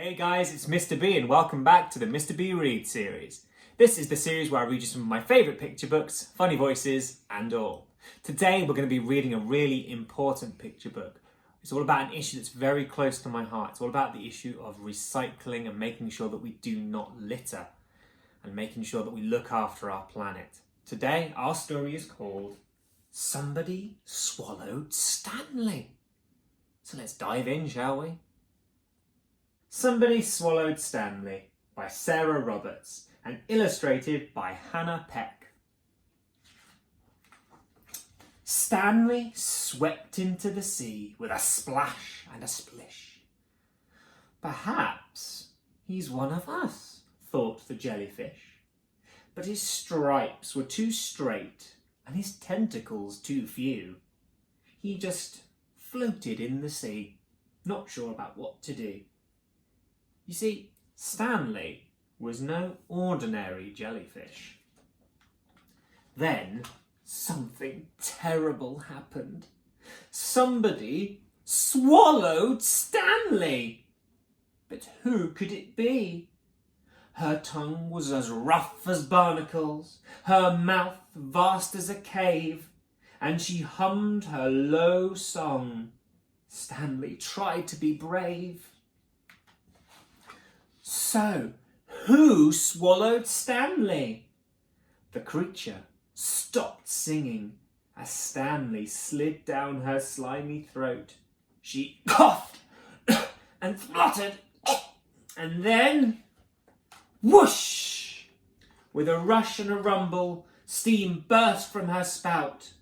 Hey guys, it's Mr. B and welcome back to the Mr. B Read series. This is the series where I read you some of my favourite picture books, funny voices and all. Today we're going to be reading a really important picture book. It's all about an issue that's very close to my heart. It's all about the issue of recycling and making sure that we do not litter and making sure that we look after our planet. Today our story is called Somebody Swallowed Stanley. So let's dive in, shall we? Somebody Swallowed Stanley by Sarah Roberts and illustrated by Hannah Peck. Stanley swept into the sea with a splash and a splish. Perhaps he's one of us, thought the jellyfish. But his stripes were too straight and his tentacles too few. He just floated in the sea, not sure about what to do. You see, Stanley was no ordinary jellyfish. Then something terrible happened. Somebody swallowed Stanley. But who could it be? Her tongue was as rough as barnacles, her mouth vast as a cave, and she hummed her low song. Stanley tried to be brave. So, who swallowed Stanley? The creature stopped singing as Stanley slid down her slimy throat. She coughed and spluttered, and then, whoosh! With a rush and a rumble, steam burst from her spout.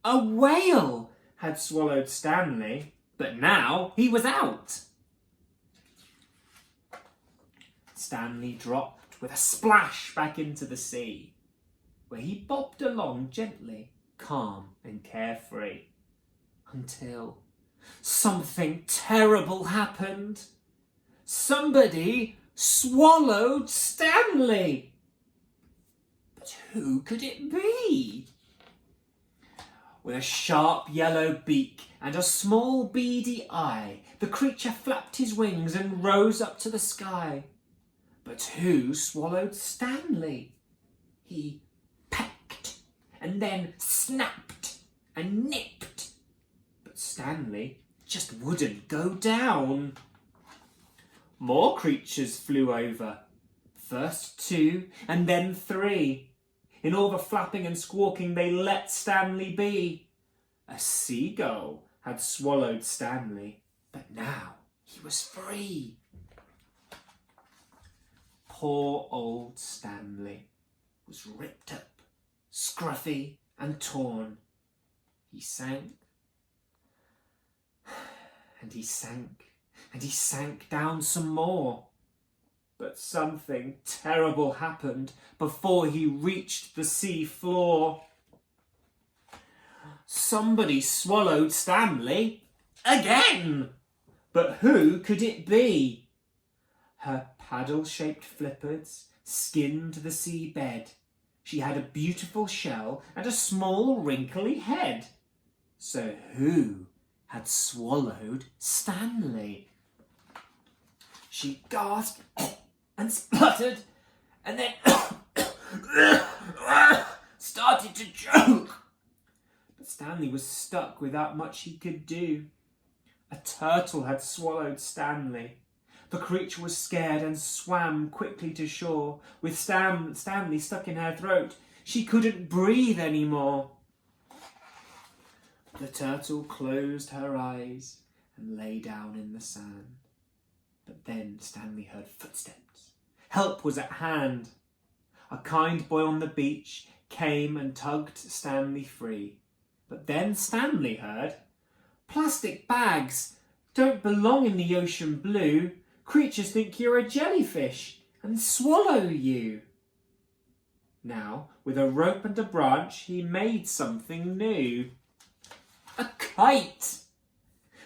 A whale had swallowed Stanley, but now he was out. Stanley dropped with a splash back into the sea, where he bobbed along gently, calm and carefree, until something terrible happened. Somebody swallowed Stanley. But who could it be? With a sharp yellow beak and a small beady eye, the creature flapped his wings and rose up to the sky. But who swallowed Stanley? He pecked and then snapped and nipped. But Stanley just wouldn't go down. More creatures flew over. First 2 and then 3. In all the flapping and squawking they let Stanley be. A seagull had swallowed Stanley, but now he was free. Poor old Stanley was ripped up, scruffy and torn. He sank, and he sank, and he sank down some more. But something terrible happened before he reached the sea floor. Somebody swallowed Stanley again. But who could it be? Her paddle-shaped flippers skinned the seabed. She had a beautiful shell and a small wrinkly head. So who had swallowed Stanley? She gasped and spluttered and then started to choke. But Stanley was stuck without much he could do. A turtle had swallowed Stanley. The creature was scared and swam quickly to shore. With Stanley stuck in her throat, she couldn't breathe anymore. The turtle closed her eyes and lay down in the sand. But then Stanley heard footsteps. Help was at hand. A kind boy on the beach came and tugged Stanley free. But then Stanley heard, "Plastic bags don't belong in the ocean blue. Creatures think you're a jellyfish and swallow you." Now, with a rope and a branch, he made something new. A kite!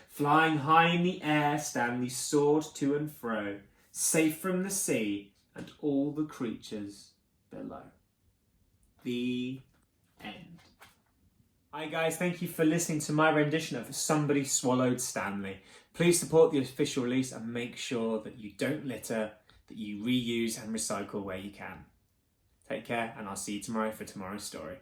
Flying high in the air, Stanley soared to and fro, safe from the sea and all the creatures below. The end. Hi guys, thank you for listening to my rendition of Somebody Swallowed Stanley. Please support the official release and make sure that you don't litter, that you reuse and recycle where you can. Take care, and I'll see you tomorrow for tomorrow's story.